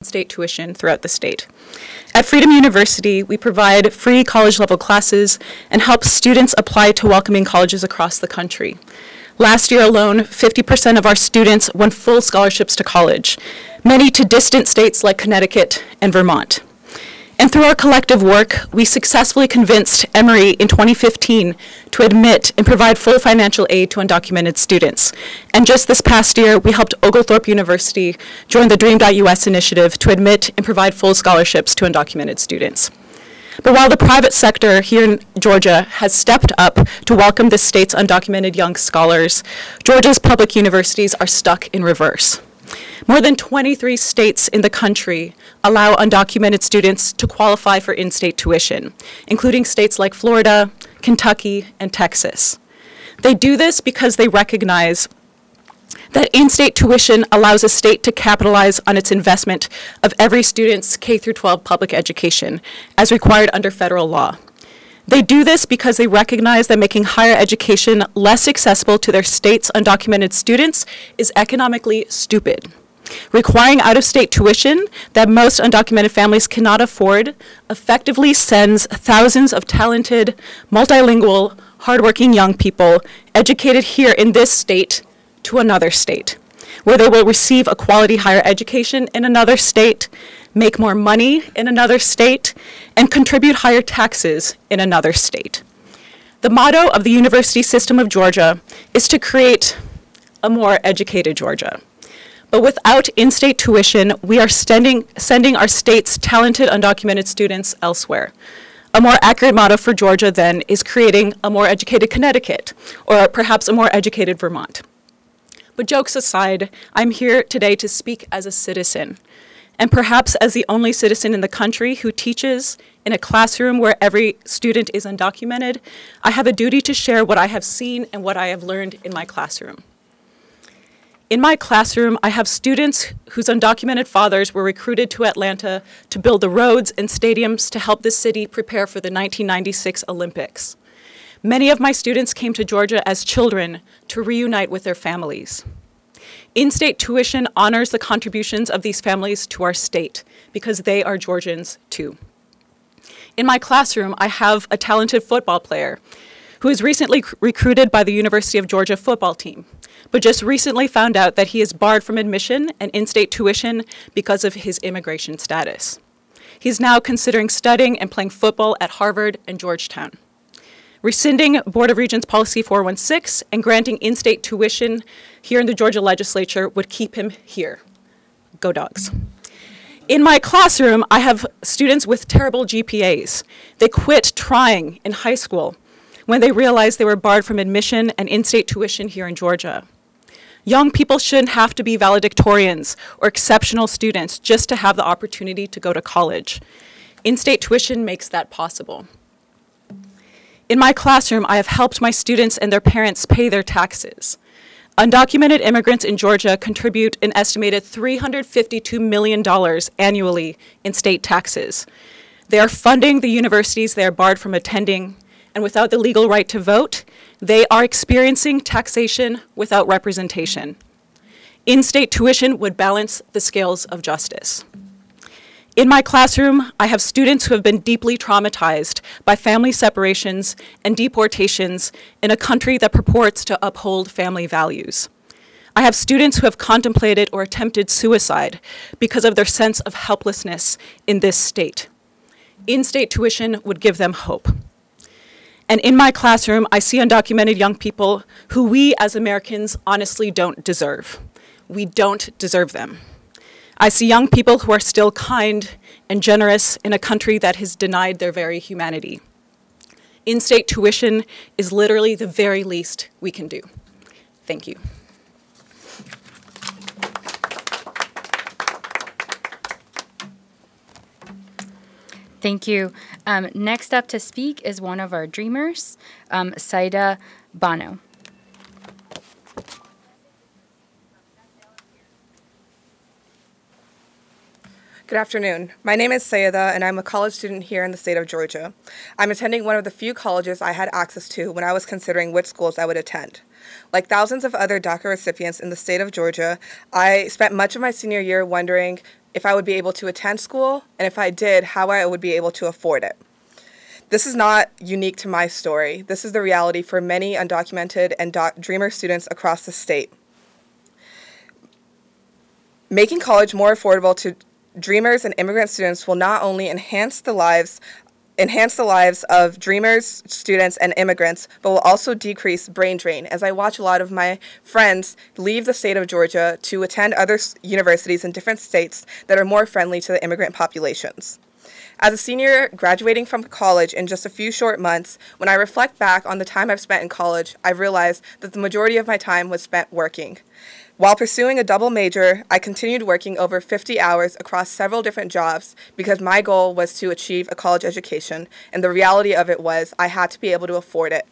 state tuition throughout the state. At Freedom University, we provide free college-level classes and help students apply to welcoming colleges across the country. Last year alone, 50% of our students won full scholarships to college, many to distant states like Connecticut and Vermont. And through our collective work, we successfully convinced Emory in 2015 to admit and provide full financial aid to undocumented students. And just this past year, we helped Oglethorpe University join the Dream.US initiative to admit and provide full scholarships to undocumented students. But while the private sector here in Georgia has stepped up to welcome the state's undocumented young scholars, Georgia's public universities are stuck in reverse. More than 23 states in the country allow undocumented students to qualify for in-state tuition, including states like Florida, Kentucky, and Texas. They do this because they recognize that in-state tuition allows a state to capitalize on its investment of every student's K-12 public education, as required under federal law. They do this because they recognize that making higher education less accessible to their state's undocumented students is economically stupid. Requiring out-of-state tuition that most undocumented families cannot afford effectively sends thousands of talented, multilingual, hardworking young people educated here in this state to another state, where they will receive a quality higher education in another state, make more money in another state, and contribute higher taxes in another state. The motto of the University System of Georgia is to create a more educated Georgia. But without in-state tuition, we are sending our state's talented undocumented students elsewhere. A more accurate motto for Georgia, then, is creating a more educated Connecticut, or perhaps a more educated Vermont. But jokes aside, I'm here today to speak as a citizen, and perhaps as the only citizen in the country who teaches in a classroom where every student is undocumented. I have a duty to share what I have seen and what I have learned in my classroom. In my classroom, I have students whose undocumented fathers were recruited to Atlanta to build the roads and stadiums to help the city prepare for the 1996 Olympics. Many of my students came to Georgia as children to reunite with their families. In-state tuition honors the contributions of these families to our state because they are Georgians too. In my classroom, I have a talented football player who was recently recruited by the University of Georgia football team, but just recently found out that he is barred from admission and in-state tuition because of his immigration status. He's now considering studying and playing football at Harvard and Georgetown. Rescinding Board of Regents Policy 416 and granting in-state tuition here in the Georgia legislature would keep him here. Go Dogs. In my classroom, I have students with terrible GPAs. They quit trying in high school when they realized they were barred from admission and in-state tuition here in Georgia. Young people shouldn't have to be valedictorians or exceptional students just to have the opportunity to go to college. In-state tuition makes that possible. In my classroom, I have helped my students and their parents pay their taxes. Undocumented immigrants in Georgia contribute an estimated $352 million annually in state taxes. They are funding the universities they are barred from attending, and without the legal right to vote, they are experiencing taxation without representation. In-state tuition would balance the scales of justice. In my classroom, I have students who have been deeply traumatized by family separations and deportations in a country that purports to uphold family values. I have students who have contemplated or attempted suicide because of their sense of helplessness in this state. In-state tuition would give them hope. And in my classroom, I see undocumented young people who we as Americans honestly don't deserve. We don't deserve them. I see young people who are still kind and generous in a country that has denied their very humanity. In-state tuition is literally the very least we can do. Thank you. Thank you. Next up to speak is one of our dreamers, Saida Bano. Good afternoon. My name is Sayeda, and I'm a college student here in the state of Georgia. I'm attending one of the few colleges I had access to when I was considering which schools I would attend. Like thousands of other DACA recipients in the state of Georgia, I spent much of my senior year wondering, if I would be able to attend school, and if I did, how I would be able to afford it. This is not unique to my story. This is the reality for many undocumented and Dreamer students across the state. Making college more affordable to Dreamers and immigrant students will not only enhance the lives of Dreamers, students, and immigrants, but will also decrease brain drain, as I watch a lot of my friends leave the state of Georgia to attend other universities in different states that are more friendly to the immigrant populations. As a senior graduating from college in just a few short months, when I reflect back on the time I've spent in college, I've realized that the majority of my time was spent working. While pursuing a double major, I continued working over 50 hours across several different jobs because my goal was to achieve a college education, and the reality of it was I had to be able to afford it.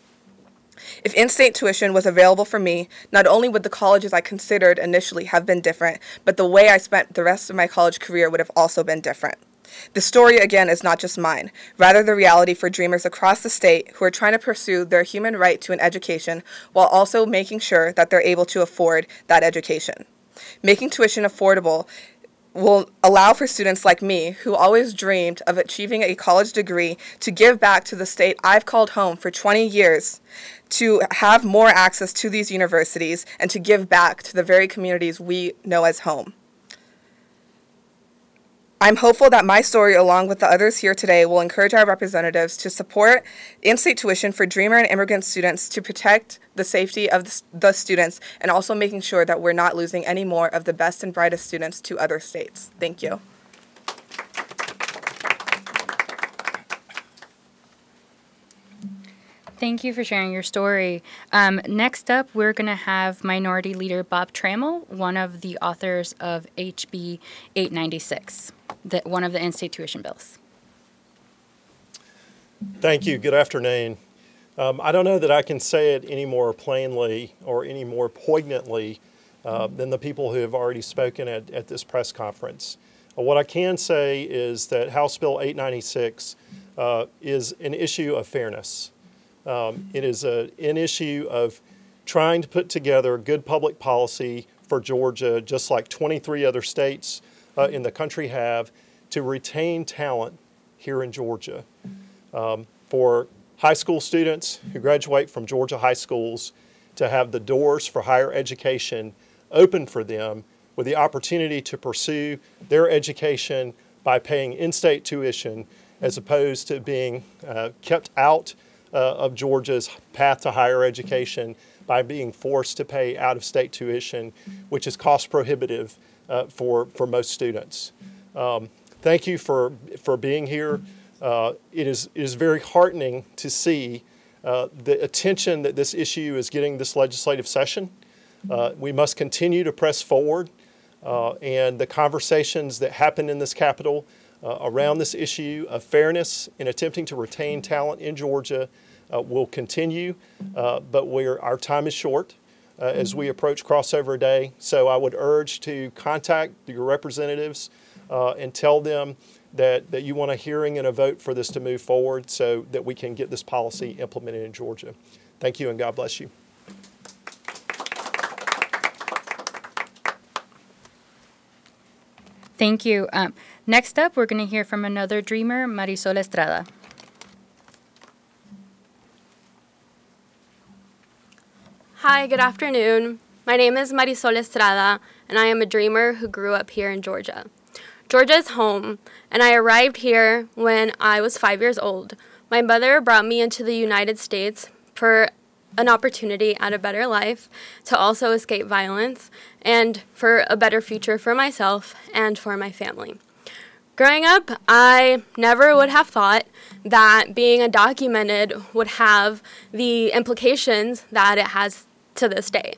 If in-state tuition was available for me, not only would the colleges I considered initially have been different, but the way I spent the rest of my college career would have also been different. The story, again, is not just mine, rather the reality for Dreamers across the state who are trying to pursue their human right to an education while also making sure that they're able to afford that education. Making tuition affordable will allow for students like me, who always dreamed of achieving a college degree, to give back to the state I've called home for 20 years, to have more access to these universities, and to give back to the very communities we know as home. I'm hopeful that my story, along with the others here today, will encourage our representatives to support in-state tuition for Dreamer and immigrant students to protect the safety of the students, and also making sure that we're not losing any more of the best and brightest students to other states. Thank you. Thank you for sharing your story. Next up, we're going to have Minority Leader Bob Trammell, one of the authors of HB 896, one of the in-state tuition bills. Thank you. Good afternoon. I don't know that I can say it any more plainly or any more poignantly than the people who have already spoken at this press conference. What I can say is that House Bill 896 is an issue of fairness. It is an issue of trying to put together good public policy for Georgia, just like 23 other states in the country have, to retain talent here in Georgia. For high school students who graduate from Georgia high schools to have the doors for higher education open for them with the opportunity to pursue their education by paying in-state tuition as opposed to being kept out of Georgia's path to higher education by being forced to pay out-of-state tuition, which is cost prohibitive for most students. Thank you for being here. It is very heartening to see the attention that this issue is getting this legislative session. We must continue to press forward, and the conversations that happen in this Capitol around this issue of fairness in attempting to retain talent in Georgia will continue, but our time is short as we approach crossover day. So I would urge to contact your representatives and tell them that you want a hearing and a vote for this to move forward so that we can get this policy implemented in Georgia. Thank you, and God bless you. Thank you. Next up, we're going to hear from another Dreamer, Marisol Estrada. Hi, good afternoon. My name is Marisol Estrada, and I am a Dreamer who grew up here in Georgia. Georgia is home, and I arrived here when I was 5 years old. My mother brought me into the United States for an opportunity at a better life, to also escape violence, and for a better future for myself and for my family. Growing up, I never would have thought that being undocumented would have the implications that it has to this day.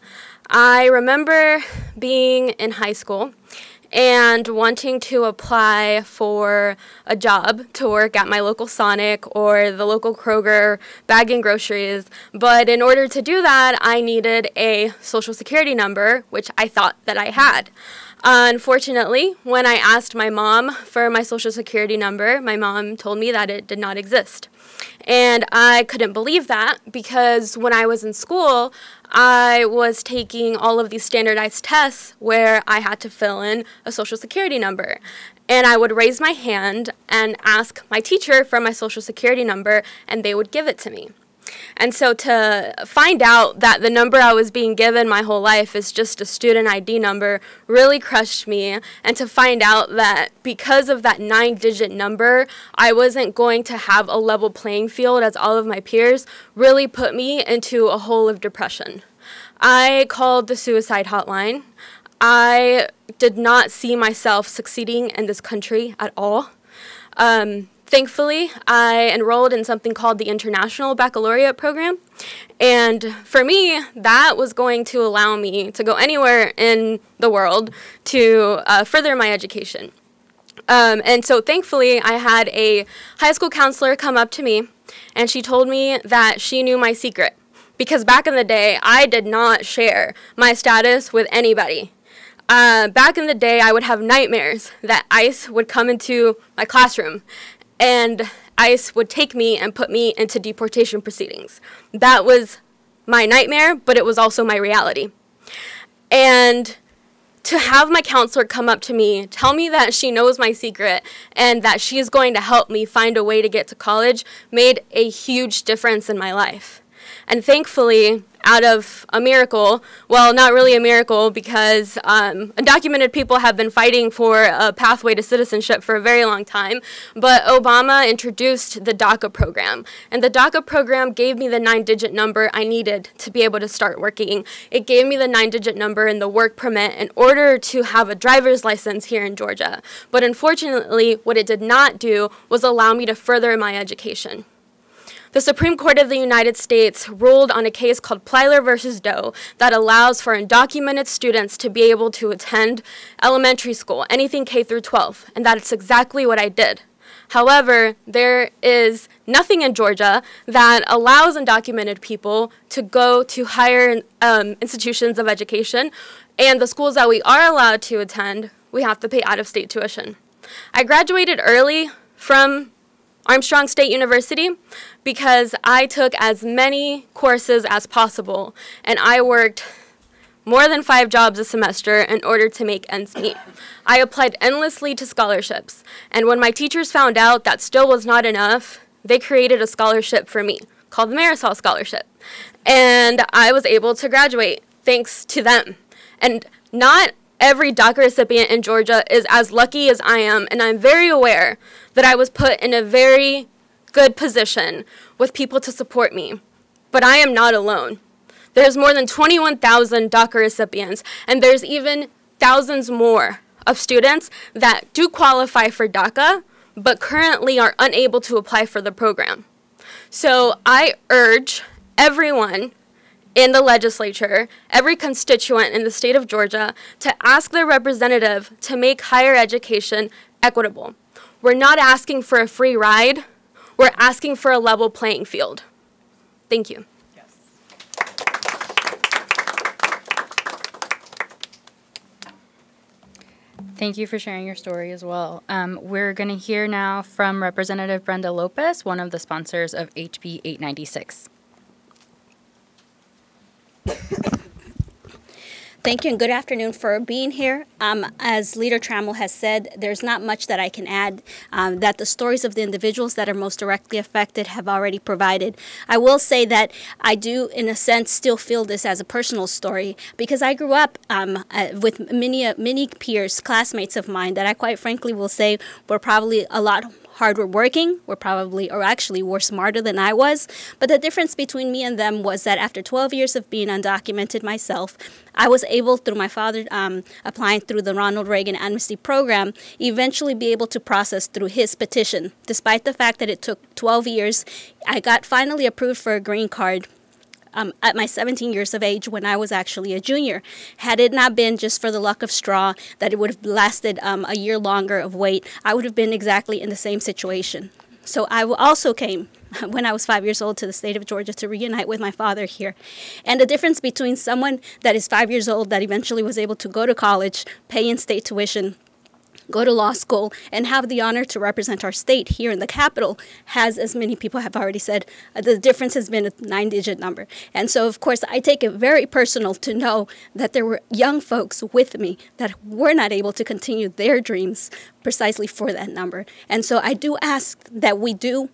I remember being in high school and wanting to apply for a job to work at my local Sonic or the local Kroger bagging groceries. But in order to do that, I needed a social security number, which I thought that I had. Unfortunately, when I asked my mom for my social security number, my mom told me that it did not exist. And I couldn't believe that because when I was in school, I was taking all of these standardized tests where I had to fill in a social security number. And I would raise my hand and ask my teacher for my social security number, and they would give it to me. And so to find out that the number I was being given my whole life is just a student ID number really crushed me. And to find out that because of that 9-digit number, I wasn't going to have a level playing field as all of my peers really put me into a hole of depression. I called the suicide hotline. I did not see myself succeeding in this country at all. Thankfully, I enrolled in something called the International Baccalaureate Program. And for me, that was going to allow me to go anywhere in the world to further my education. And so thankfully, I had a high school counselor come up to me, and she told me that she knew my secret. Because back in the day, I did not share my status with anybody. Back in the day, I would have nightmares that ICE would come into my classroom and ICE would take me and put me into deportation proceedings. That was my nightmare, but it was also my reality. And to have my counselor come up to me, tell me that she knows my secret and that she is going to help me find a way to get to college made a huge difference in my life. And thankfully, out of a miracle, well, not really a miracle because undocumented people have been fighting for a pathway to citizenship for a very long time, but Obama introduced the DACA program. And the DACA program gave me the 9-digit number I needed to be able to start working. It gave me the 9-digit number in the work permit in order to have a driver's license here in Georgia. But unfortunately, what it did not do was allow me to further my education. The Supreme Court of the United States ruled on a case called Plyler v. Doe that allows for undocumented students to be able to attend elementary school, anything K through 12, and that's exactly what I did. However, there is nothing in Georgia that allows undocumented people to go to higher institutions of education, and the schools that we are allowed to attend, we have to pay out-of-state tuition. I graduated early from Armstrong State University because I took as many courses as possible, and I worked more than 5 jobs a semester in order to make ends meet. I applied endlessly to scholarships, and when my teachers found out that still was not enough, they created a scholarship for me called the Marisol Scholarship, and I was able to graduate thanks to them. And not every DACA recipient in Georgia is as lucky as I am, and I'm very aware that I was put in a very good position with people to support me. But I am not alone. There's more than 21,000 DACA recipients, and there's even thousands more of students that do qualify for DACA, but currently are unable to apply for the program. So I urge everyone in the legislature, every constituent in the state of Georgia, to ask their representative to make higher education equitable. We're not asking for a free ride. We're asking for a level playing field. Thank you. Yes. Thank you for sharing your story as well. We're going to hear now from Representative Brenda Lopez, one of the sponsors of HB 896. Thank you and good afternoon for being here. As Leader Trammell has said, there's not much that I can add that the stories of the individuals that are most directly affected have already provided. I will say that I do, in a sense, still feel this as a personal story because I grew up with many peers, classmates of mine that I quite frankly will say were probably a lot harder working, were smarter than I was. But the difference between me and them was that after 12 years of being undocumented myself, I was able, through my father applying through the Ronald Reagan Amnesty Program, eventually be able to process through his petition. Despite the fact that it took 12 years, I got finally approved for a green card at my 17 years of age when I was actually a junior. Had it not been just for the luck of straw that it would have lasted a year longer of wait, I would have been exactly in the same situation. So I also came when I was 5 years old to the state of Georgia to reunite with my father here. And the difference between someone that is 5 years old that eventually was able to go to college, pay in-state tuition, go to law school, and have the honor to represent our state here in the Capitol has, as many people have already said, the difference has been a 9-digit number. And so, of course, I take it very personal to know that there were young folks with me that were not able to continue their dreams precisely for that number. And so I do ask that we do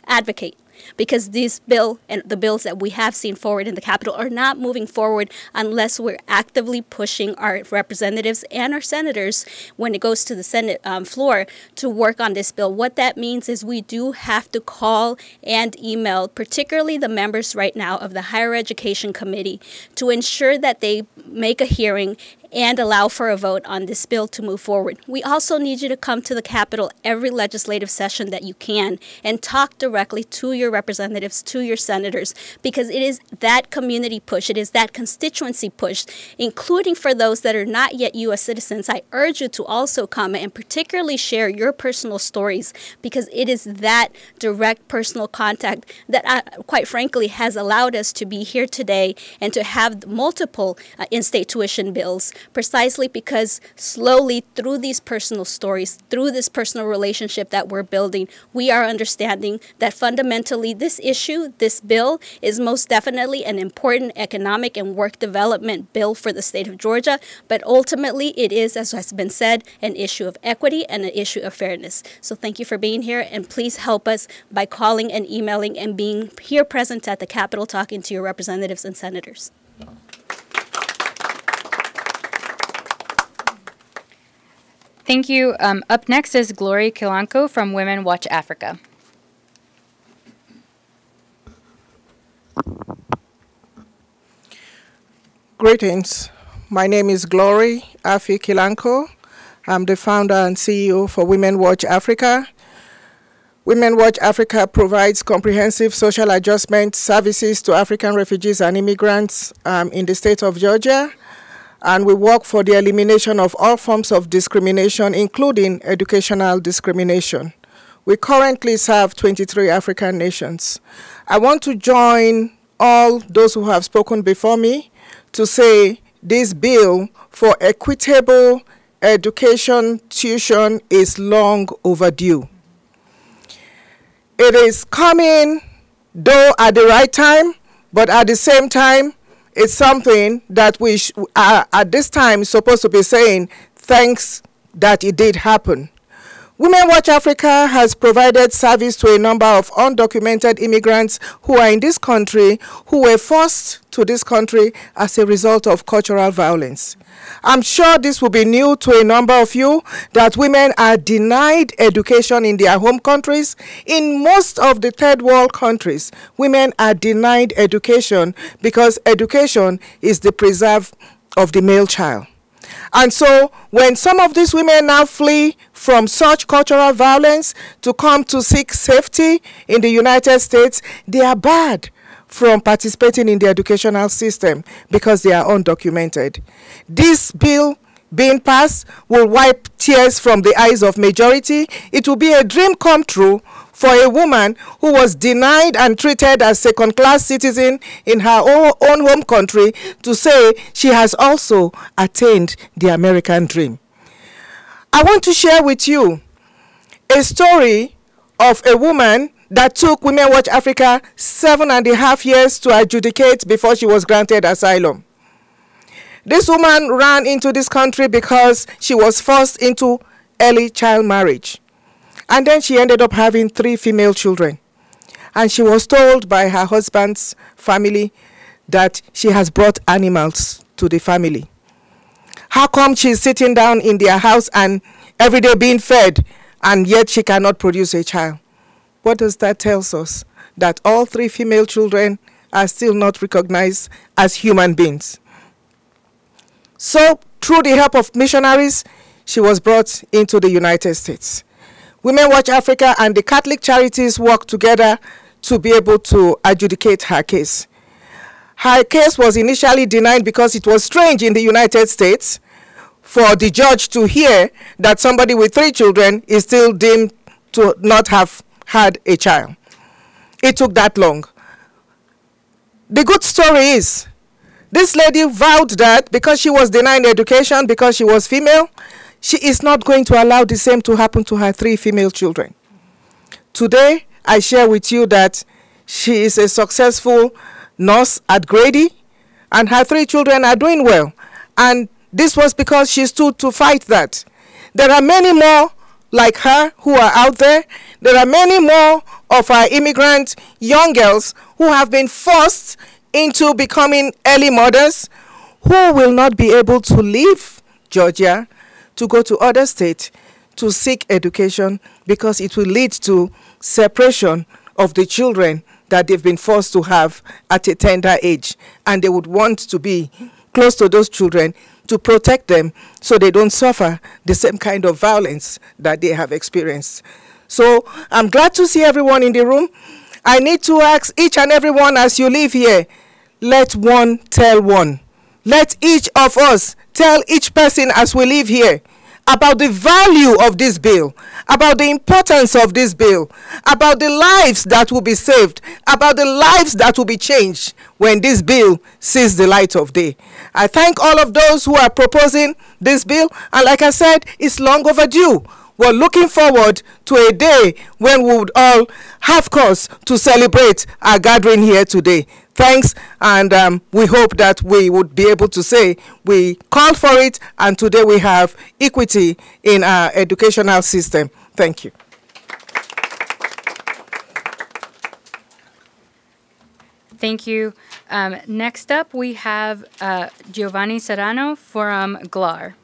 advocate, because this bill and the bills that we have seen forward in the Capitol are not moving forward unless we're actively pushing our representatives and our senators when it goes to the Senate floor to work on this bill. What that means is we do have to call and email, particularly the members right now of the Higher Education Committee, to ensure that they make a hearing and allow for a vote on this bill to move forward. We also need you to come to the Capitol every legislative session that you can and talk directly to your representatives, to your senators, because it is that community push, it is that constituency push, including for those that are not yet U.S. citizens. I urge you to also come and particularly share your personal stories, because it is that direct personal contact that, quite frankly, has allowed us to be here today and to have multiple in-state tuition bills, precisely because slowly through these personal stories, through this personal relationship that we're building, we are understanding that fundamentally this issue, this bill, is most definitely an important economic and work development bill for the state of Georgia, but ultimately it is, as has been said, an issue of equity and an issue of fairness. So thank you for being here, and please help us by calling and emailing and being here present at the Capitol talking to your representatives and senators. Thank you. Up next is Gloria Kolenka from Women Watch Africa. Greetings. My name is Gloria Kolenka. I'm the founder and CEO for Women Watch Africa. Women Watch Africa provides comprehensive social adjustment services to African refugees and immigrants in the state of Georgia. And we work for the elimination of all forms of discrimination, including educational discrimination. We currently serve 23 African nations. I want to join all those who have spoken before me to say this bill for equitable education tuition is long overdue. It is coming, though, at the right time, but at the same time, it's something that we are at this time supposed to be saying thanks that it did happen. Women Watch Africa has provided service to a number of undocumented immigrants who are in this country, who were forced to this country as a result of cultural violence. I'm sure this will be new to a number of you, that women are denied education in their home countries. In most of the third world countries, women are denied education because education is the preserve of the male child. And so when some of these women now flee from such cultural violence to come to seek safety in the United States, they are barred from participating in the educational system because they are undocumented. This bill being passed will wipe tears from the eyes of majority. It will be a dream come true for a woman who was denied and treated as second-class citizen in her own home country to say she has also attained the American dream. I want to share with you a story of a woman that took Women Watch Africa 7.5 years to adjudicate before she was granted asylum. This woman ran into this country because she was forced into early child marriage. And then she ended up having 3 female children. And she was told by her husband's family that she has brought animals to the family. How come she's sitting down in their house and every day being fed, and yet she cannot produce a child? What does that tell us? That all 3 female children are still not recognized as human beings. So, through the help of missionaries, she was brought into the United States. Women Watch Africa and the Catholic Charities worked together to be able to adjudicate her case. Her case was initially denied because it was strange in the United States for the judge to hear that somebody with 3 children is still deemed to not have had a child. It took that long. The good story is, this lady vowed that because she was denied education, because she was female, she is not going to allow the same to happen to her 3 female children. Today, I share with you that she is a successful nurse at Grady, and her 3 children are doing well. And this was because she stood to fight that. There are many more like her who are out there. There are many more of our immigrant young girls who have been forced into becoming early mothers, who will not be able to leave Georgia to go to other states to seek education, because it will lead to separation of the children that they've been forced to have at a tender age. And they would want to be close to those children to protect them so they don't suffer the same kind of violence that they have experienced. So I'm glad to see everyone in the room. I need to ask each and every one, as you leave here, let one tell one. Let each of us tell each person as we leave here about the value of this bill, about the importance of this bill, about the lives that will be saved, about the lives that will be changed when this bill sees the light of day. I thank all of those who are proposing this bill, and like I said, it's long overdue. We're looking forward to a day when we would all have cause to celebrate our gathering here today. Thanks, and we hope that we would be able to say we called for it, and today we have equity in our educational system. Thank you. Thank you. Next up, we have Giovanni Serrano from GLAR.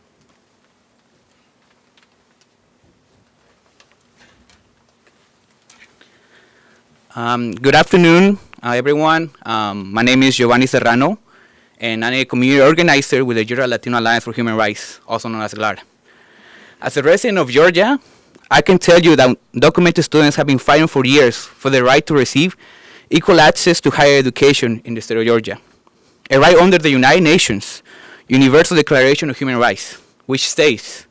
Good afternoon, everyone. My name is Giovanni Serrano, and I'm a community organizer with the Georgia Latino Alliance for Human Rights, also known as GLAR. As a resident of Georgia, I can tell you that undocumented students have been fighting for years for the right to receive equal access to higher education in the state of Georgia, a right under the United Nations Universal Declaration of Human Rights, which states,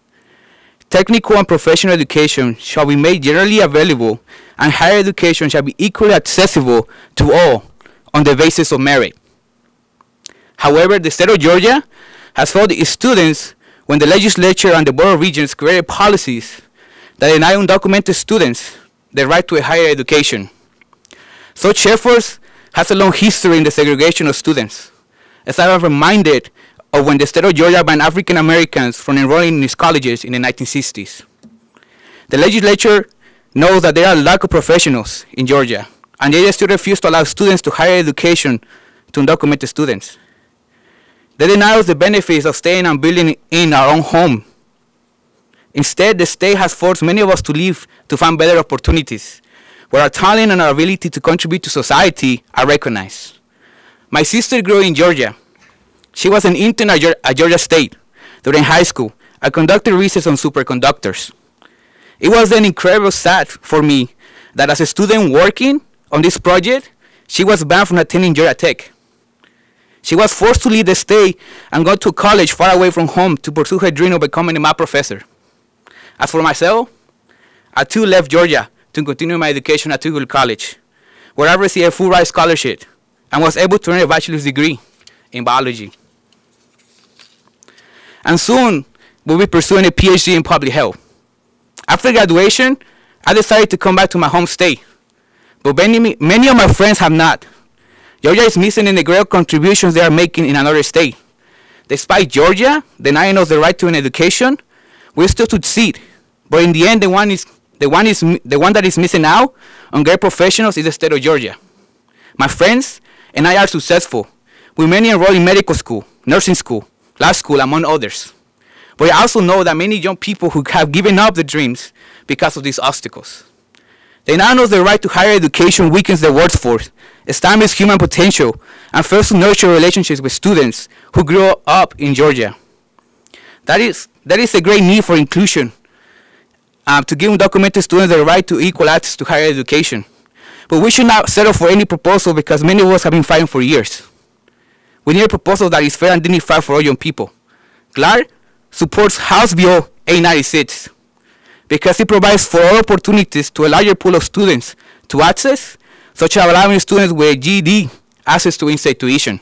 technical and professional education shall be made generally available, and higher education shall be equally accessible to all on the basis of merit. However, the state of Georgia has failed its students when the legislature and the Board of Regents created policies that deny undocumented students the right to a higher education. Such efforts has a long history in the segregation of students, as I am reminded of when the state of Georgia banned African Americans from enrolling in its colleges in the 1960s. The legislature knows that there are a lack of professionals in Georgia, and they still refuse to allow students to higher education to undocumented students. They deny us the benefits of staying and building in our own home. Instead, the state has forced many of us to leave to find better opportunities, where our talent and our ability to contribute to society are recognized. My sister grew in Georgia. She was an intern at Georgia State. During high school, I conducted research on superconductors. It was then incredibly sad for me that as a student working on this project, she was banned from attending Georgia Tech. She was forced to leave the state and go to college far away from home to pursue her dream of becoming a math professor. As for myself, I too left Georgia to continue my education at Eagle College, where I received a full ride scholarship and was able to earn a bachelor's degree in biology. And soon, we'll be pursuing a PhD in public health. After graduation, I decided to come back to my home state, but many of my friends have not. Georgia is missing in the great contributions they are making in another state. Despite Georgia denying us the right to an education, we still succeed. But in the end, the one that is missing out on great professionals is the state of Georgia. My friends and I are successful, with many enrolled in medical school, nursing school, law school, among others. But I also know that many young people who have given up their dreams because of these obstacles. They now know the right to higher education weakens their workforce, establishes human potential, and fails to nurture relationships with students who grew up in Georgia. That is a great need for inclusion, to give undocumented students the right to equal access to higher education. But we should not settle for any proposal because many of us have been fighting for years. We need a proposal that is fair and dignified for all young people. GLAR supports House Bill 896. because it provides for all opportunities to a larger pool of students to access, such as allowing students with GED access to in-state tuition.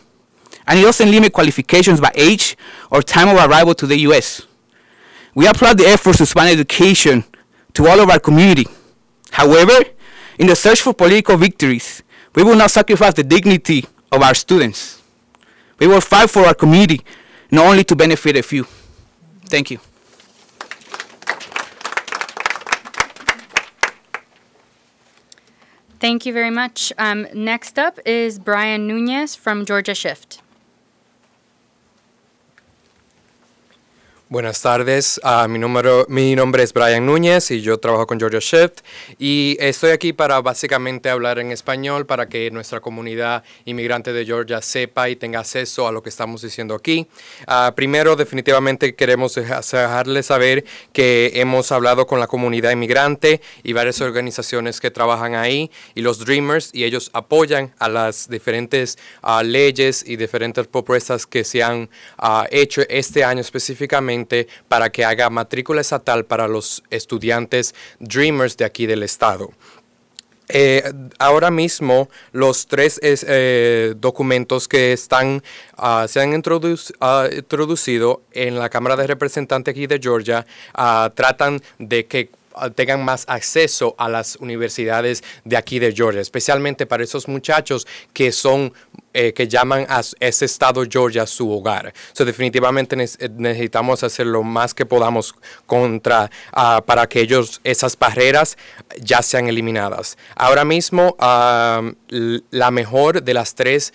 And it doesn't limit qualifications by age or time of arrival to the U.S. We applaud the efforts to expand education to all of our community. However, in the search for political victories, we will not sacrifice the dignity of our students. We will fight for our community, not only to benefit a few. Thank you. Thank you very much. Next up is Bryan Nunez from Georgia Shift. Buenas tardes, mi nombre es Bryan Nunez y yo trabajo con Georgia Shift y estoy aquí para básicamente hablar en español para que nuestra comunidad inmigrante de Georgia sepa y tenga acceso a lo que estamos diciendo aquí. Primero, definitivamente queremos dejarles saber que hemos hablado con la comunidad inmigrante y varias organizaciones que trabajan ahí y los Dreamers, y ellos apoyan a las diferentes leyes y diferentes propuestas que se han hecho este año específicamente para que haga matrícula estatal para los estudiantes Dreamers de aquí del estado. Ahora mismo los tres documentos que se han introducido en la Cámara de Representantes aquí de Georgia tratan de que tengan más acceso a las universidades de aquí de Georgia, especialmente para esos muchachos que son que llaman a ese estado Georgia su hogar. Definitivamente necesitamos hacer lo más que podamos para que esas barreras ya sean eliminadas. Ahora mismo la mejor de las tres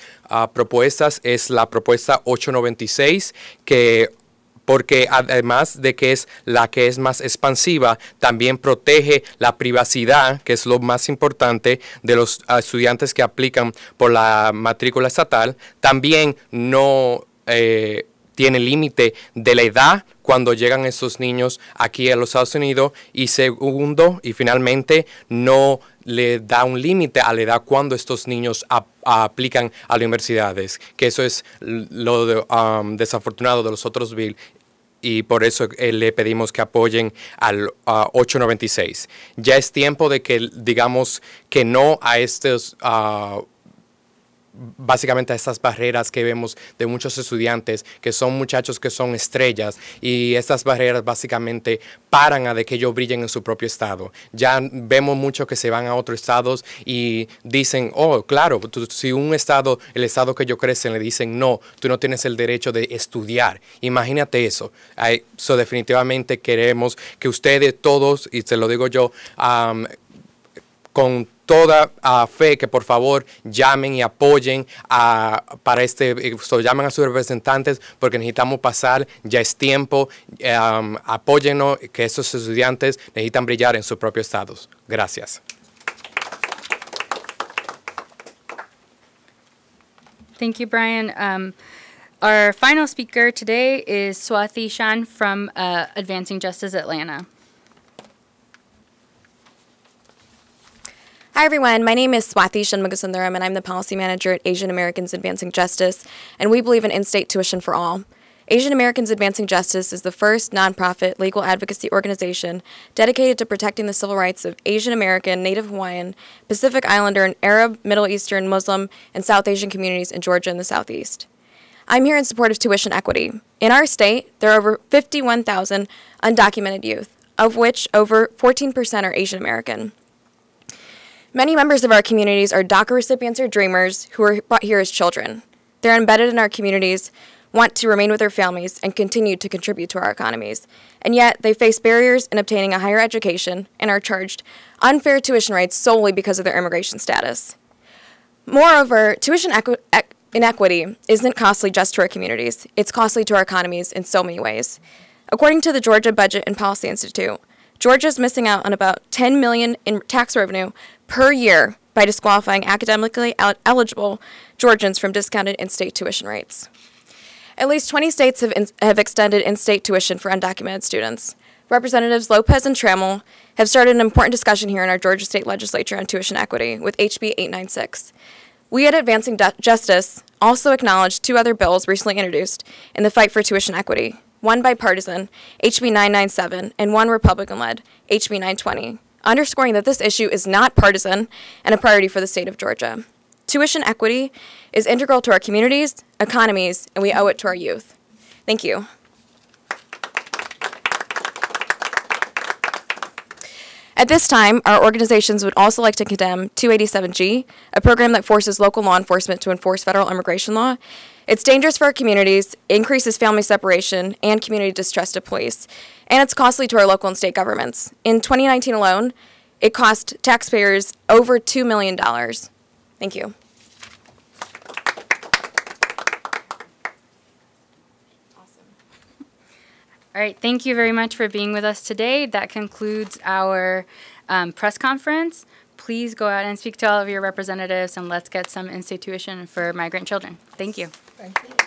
propuestas es la propuesta 896, porque además de que es la que es más expansiva, también protege la privacidad, que es lo más importante de los estudiantes que aplican por la matrícula estatal. También no tiene límite de la edad cuando llegan estos niños aquí a los Estados Unidos. Y segundo, y finalmente, no le da un límite a la edad cuando estos niños aplican a las universidades, que eso es lo desafortunado de los otros bills. Y por eso le pedimos que apoyen al 896. Ya es tiempo de que digamos que no a estos básicamente a estas barreras que vemos de muchos estudiantes que son muchachos que son estrellas, y estas barreras básicamente paran a de que ellos brillen en su propio estado. Ya vemos mucho que se van a otros estados y dicen, oh, claro, si el estado que yo crece, le dicen, no, tú no tienes el derecho de estudiar. Imagínate eso. Definitivamente queremos que ustedes todos, y se lo digo yo, con toda fe, que por favor llamen y apoyen llamen a sus representantes, porque necesitamos pasar, ya es tiempo, apóyennos, que esos estudiantes necesitan brillar en sus propios estados. Gracias. Thank you, Bryan. Our final speaker today is Swati Shan from Advancing Justice Atlanta. Hi everyone, my name is Swati Shanmugasundaram and I'm the Policy Manager at Asian Americans Advancing Justice, and we believe in in-state tuition for all. Asian Americans Advancing Justice is the first nonprofit legal advocacy organization dedicated to protecting the civil rights of Asian American, Native Hawaiian, Pacific Islander, and Arab, Middle Eastern, Muslim, and South Asian communities in Georgia and the Southeast. I'm here in support of tuition equity. In our state, there are over 51,000 undocumented youth, of which over 14% are Asian American. Many members of our communities are DACA recipients or Dreamers who were brought here as children. They're embedded in our communities, want to remain with their families, and continue to contribute to our economies. And yet, they face barriers in obtaining a higher education and are charged unfair tuition rates solely because of their immigration status. Moreover, tuition inequity isn't costly just to our communities. It's costly to our economies in so many ways. According to the Georgia Budget and Policy Institute, Georgia's missing out on about $10 million in tax revenue per year by disqualifying academically eligible Georgians from discounted in-state tuition rates. At least 20 states have extended in-state tuition for undocumented students. Representatives Lopez and Trammell have started an important discussion here in our Georgia State Legislature on tuition equity with HB 896. We at Advancing Justice also acknowledge two other bills recently introduced in the fight for tuition equity. one bipartisan, HB 997, and one Republican-led, HB 920, underscoring that this issue is not partisan and a priority for the state of Georgia. Tuition equity is integral to our communities, economies, and we owe it to our youth. Thank you. At this time, our organizations would also like to condemn 287G, a program that forces local law enforcement to enforce federal immigration law. It's dangerous for our communities, increases family separation, and community distrust of police, and it's costly to our local and state governments. In 2019 alone, it cost taxpayers over $2 million. Thank you. All right, thank you very much for being with us today. That concludes our press conference. Please go out and speak to all of your representatives, and let's get some in-state tuition for migrant children. Thank you. Thank you.